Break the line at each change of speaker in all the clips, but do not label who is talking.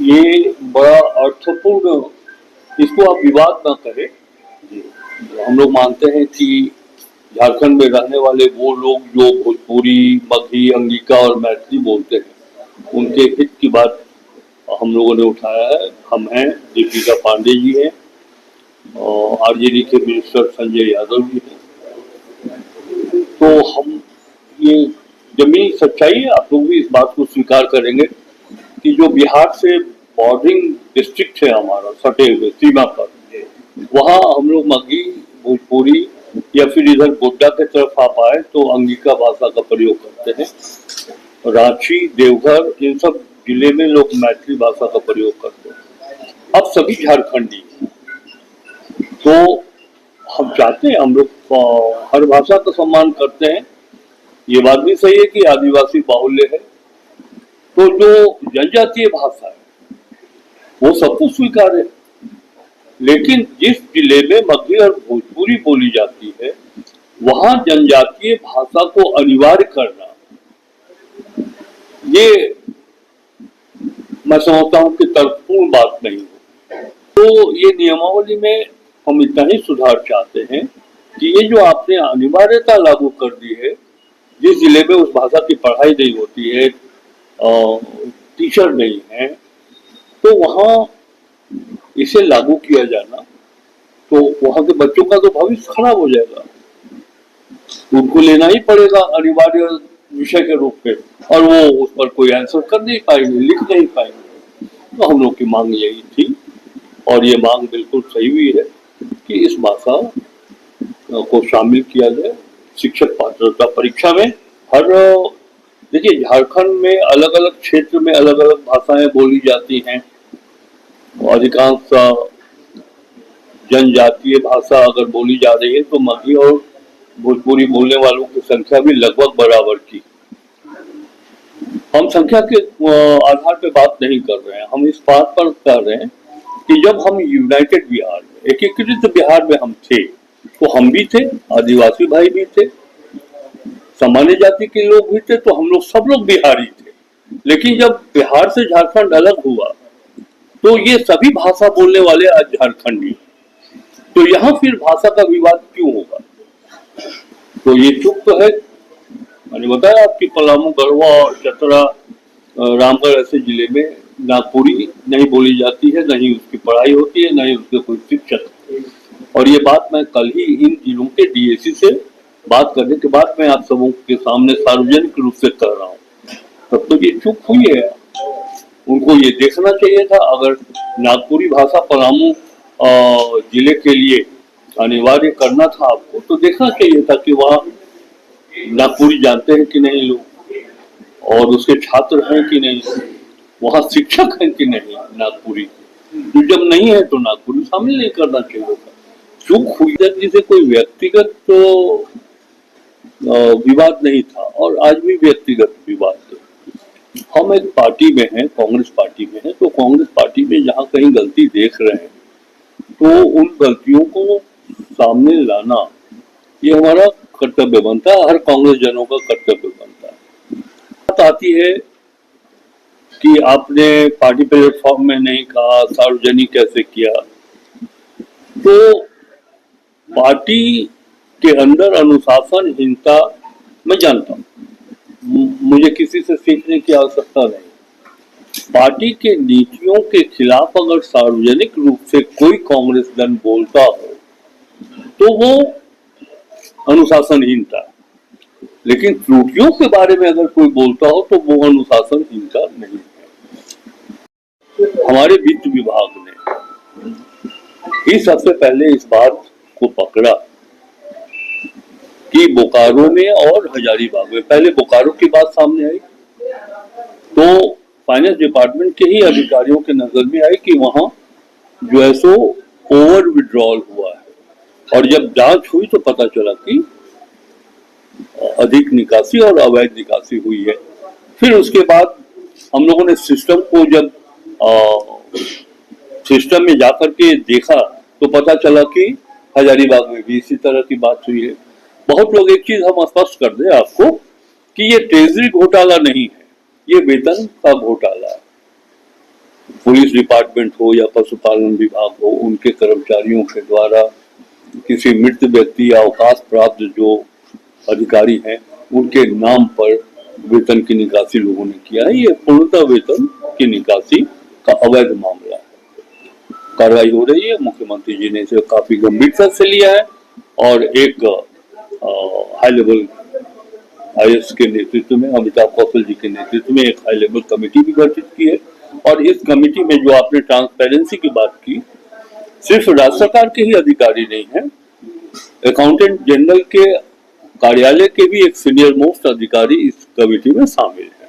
ये बड़ा अर्थपूर्ण, इसको आप विवाद ना करें। हम लोग मानते हैं कि झारखंड में रहने वाले वो लोग जो भोजपुरी, मगही, अंगिका और मैथिली बोलते हैं, उनके हित की बात हम लोगों ने उठाया है। हम हैं, दीपिका पांडे जी हैं, और आरजेडी के मिनिस्टर संजय यादव जी हैं। तो हम, ये जमीनी सच्चाई है, आप लोग भी इस बात को स्वीकार करेंगे कि जो बिहार से बॉर्डरिंग डिस्ट्रिक्ट है हमारा, सटे हुए सीमा पर, वहाँ हम लोग मगही, भोजपुरी या फिर इधर गोड्डा की तरफ आप आए तो अंगिका भाषा का प्रयोग करते हैं। रांची, देवघर, इन सब जिले में लोग मैथिली भाषा का प्रयोग करते हैं। अब सभी झारखंडी, तो हम चाहते हैं, हम लोग हर भाषा का सम्मान करते हैं। ये बात भी सही है कि आदिवासी बाहुल्य है, तो जो जनजातीय भाषा है वो सबको स्वीकार है। लेकिन जिस जिले में मगही और भोजपुरी बोली जाती है, वहां जनजातीय भाषा को अनिवार्य करना, ये मैं समझता हूं कि तर्कपूर्ण बात नहीं हो। तो ये नियमावली में हम इतना ही सुधार चाहते हैं कि ये जो आपने अनिवार्यता लागू कर दी है, जिस जिले में उस भाषा की पढ़ाई नहीं होती है, टीचर नहीं है, तो वहाँ इसे लागू किया जाना, तो वहाँ के बच्चों का तो भविष्य खराब हो जाएगा। उनको लेना ही पड़ेगा अनिवार्य विषय के रूप में, और वो उस पर कोई आंसर कर नहीं पाएंगे, लिख नहीं पाएंगे। तो हम लोग की मांग यही थी, और ये मांग बिल्कुल सही भी है कि इस भाषा को शामिल किया जाए शिक्षक पात्रता परीक्षा में। हर, देखिए, झारखंड में अलग अलग क्षेत्र में अलग अलग भाषाएं बोली जाती हैं। अधिकांश जनजातीय भाषा अगर बोली जा रही है तो मगही और भोजपुरी बोलने वालों की संख्या भी लगभग बराबर की। हम संख्या के आधार पर बात नहीं कर रहे हैं, हम इस बात पर कर रहे हैं कि जब हम यूनाइटेड बिहार में, एकीकृत बिहार में हम थे, तो हम भी थे, आदिवासी भाई भी थे, सामान्य जाति के लोग भी थे, तो हम लोग सब लोग बिहारी थे। लेकिन जब बिहार से झारखंड अलग हुआ तो ये सभी भाषा बोलने वाले आज झारखंडी, तो यहाँ फिर भाषा का विवाद क्यों होगा? तो ये चूक तो है। मैंने बताया आपकी पलामू, गढ़वा और चतरा, रामगढ़ ऐसे जिले में नागपुरी नहीं बोली जाती है, नहीं उसकी पढ़ाई होती है, नहीं उसके कोई शिक्षक। और ये बात मैं कल ही इन जिलों के डीएसी से बात करने के बाद मैं आप सबों के सामने सार्वजनिक रूप से कर रहा हूँ। तब तो ये चूक हुई है, उनको ये देखना चाहिए था। अगर नागपुरी भाषा पलामू जिले के लिए अनिवार्य करना था आपको, तो देखना चाहिए था कि वहाँ नागपुरी जानते हैं कि नहीं लोग, और उसके छात्र हैं कि नहीं, वहाँ शिक्षक हैं कि नहीं नागपुरी। तो जब नहीं है तो नागपुरी शामिल नहीं करना चाहिए था। चूक हुई है, जिसे कोई व्यक्तिगत तो विवाद नहीं था, और आज भी व्यक्तिगत विवाद है। हम एक पार्टी में हैं, कांग्रेस पार्टी में हैं, तो कांग्रेस पार्टी में जहाँ कहीं गलती देख रहे हैं तो उन गलतियों को सामने लाना ये हमारा कर्तव्य बनता है, हर कांग्रेस जनों का कर्तव्य बनता है। बात आती है कि आपने पार्टी प्लेटफॉर्म में नहीं कहा, सार्वजनिक कैसे किया? तो पार्टी के अंदर अनुशासनहीनता मैं जानता हूँ, मुझे किसी से सीखने की आवश्यकता नहीं। पार्टी के नीतियों के खिलाफ अगर सार्वजनिक रूप से कोई कांग्रेस दल बोलता हो तो वो अनुशासनहीनता, लेकिन त्रुटियों के बारे में अगर कोई बोलता हो तो वो अनुशासनहीनता नहीं है। हमारे वित्त विभाग ने ही सबसे पहले इस बात को पकड़ा कि बोकारो में और हजारीबाग में, पहले बोकारो की बात सामने आई तो फाइनेंस डिपार्टमेंट के ही अधिकारियों के नजर में आई कि वहां जो है सो ओवर विड्रॉल हुआ है, और जब जांच हुई तो पता चला कि अधिक निकासी और अवैध निकासी हुई है। फिर उसके बाद हम लोगों ने सिस्टम को जब सिस्टम में जाकर के देखा तो पता चला कि हजारीबाग में भी इसी तरह की बात हुई है। बहुत लोग, एक चीज हम स्पष्ट कर दें आपको कि ये ट्रेजरी घोटाला नहीं है, ये वेतन का घोटाला है। पुलिस डिपार्टमेंट हो या पशुपालन विभाग हो, उनके कर्मचारियों के द्वारा किसी मृत व्यक्ति या अवकाश प्राप्त जो अधिकारी हैं उनके नाम पर वेतन की निकासी लोगों ने किया है। ये पूर्णतः वेतन की निकासी का अवैध मामला है। कार्रवाई हो रही है। मुख्यमंत्री जी ने इसे काफी गंभीरता से लिया है और एक हाई लेवल आईएएस के नेतृत्व में, अमिताभ कौशल जी के नेतृत्व में एक हाई लेवल कमेटी भी गठित की है। और इस कमेटी में जो आपने ट्रांसपेरेंसी की बात की, सिर्फ राज्य सरकार के ही अधिकारी नहीं है, अकाउंटेंट जनरल के कार्यालय के भी एक सीनियर मोस्ट अधिकारी इस कमेटी में शामिल है।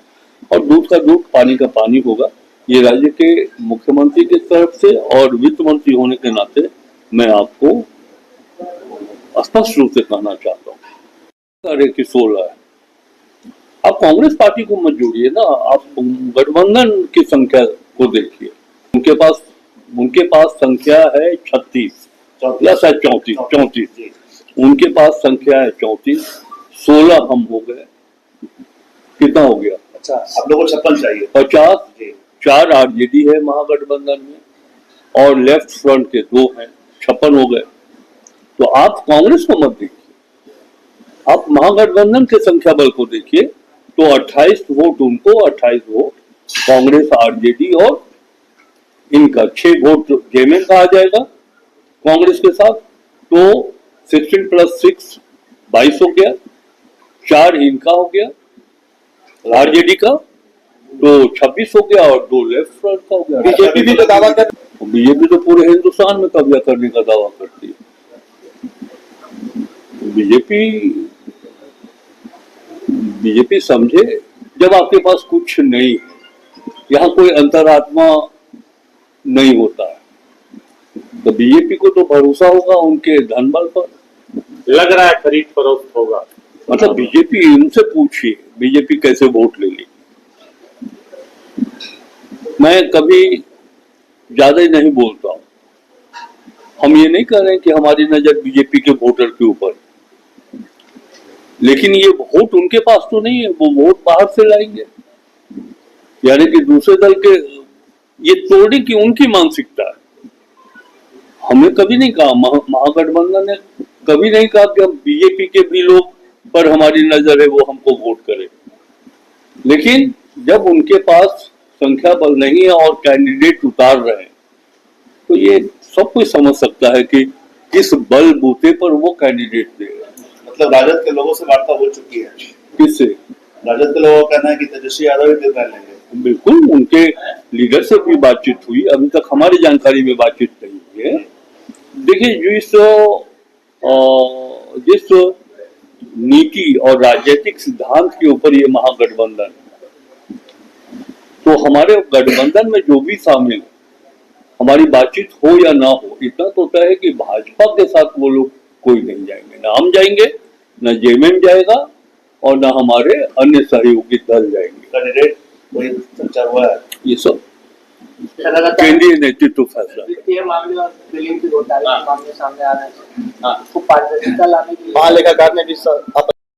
और दूध का दूध, पानी का पानी होगा। ये राज्य के मुख्यमंत्री की तरफ से और वित्त मंत्री होने के नाते मैं आपको स्पष्ट रूप से कहना चाहता हूँ, अरे कि 16 है। आप कांग्रेस पार्टी को मत जोड़िए ना, आप गठबंधन की संख्या को देखिए। उनके पास संख्या है 36 या शायद 34। उनके पास संख्या है 34, 16 हम हो गए। कितना हो गया?
अच्छा, आप लोगों को 56 चाहिए।
50, 4 आरजेडी है महागठबंधन में और लेफ्ट फ्रंट के 2 हैं, 56 हो गए। तो आप कांग्रेस को मत देखिए, आप महागठबंधन के संख्या बल को देखिए। तो 28 वोट उनको, 28 वोट कांग्रेस, आरजेडी और इनका 6 वोट जेएमएम का आ जाएगा कांग्रेस के साथ। तो 16 + 6 22 हो गया, 4 इनका हो गया आरजेडी का, तो 26 हो गया और 2 लेफ्ट फ्रंट का हो गया।
बीजेपी भी तो दावा कर,
बीजेपी तो पूरे हिंदुस्तान में कब्जा करने का दावा करती है। बीजेपी समझे, जब आपके पास कुछ नहीं है, यहाँ कोई अंतरात्मा नहीं होता है, तो बीजेपी को तो भरोसा होगा उनके धन बल पर।
लग रहा है खरीद फरोख्त होगा।
मतलब बीजेपी, उनसे पूछिए बीजेपी कैसे वोट ले ली। मैं कभी ज्यादा ही नहीं बोलता हूँ। हम ये नहीं कह रहे कि हमारी नजर बीजेपी के वोटर के ऊपर, लेकिन ये वोट उनके पास तो नहीं है, वो वोट बाहर से लाएंगे। यानी कि दूसरे दल के, ये तोड़ने की उनकी मानसिकता है। हमने कभी नहीं कहा, महागठबंधन ने कभी नहीं कहा कि हम बीजेपी के भी लोग पर हमारी नजर है वो हमको वोट करे। लेकिन जब उनके पास संख्या बल नहीं है और कैंडिडेट उतार रहे हैं, तो ये सब कोई समझ सकता है कि किस बल बूते पर वो कैंडिडेट देगा।
मतलब राजद के लोगों से वार्ता हो चुकी है।
किससे?
राजद के लोगों का कहना है कि तेजस्वी यादव ही निर्णय लेंगे।
बिल्कुल, उनके लीडर से भी बातचीत हुई, अभी तक हमारी जानकारी में बातचीत नहीं हुई है। देखिए, जिस नीति और राजनीतिक सिद्धांत के ऊपर ये महागठबंधन, तो हमारे गठबंधन में जो भी शामिल है, हमारी बातचीत हो या ना हो, इतना तो तय है कि भाजपा के साथ वो लोग कोई नहीं जाएंगे, ना हम जाएंगे, ना जेएमएम जाएगा और ना हमारे अन्य सहयोगी दल जाएंगे।
कैंडिडेट कोई चर्चा हुआ है?
ये सब केंद्रीय नेतृत्व फैसला।
वित्तीय मामले और बिलिंग के घोटाले के मामले सामने आ रहे हैं, तो पारदर्शिता लाने के लिए
महालेखाकार ने भी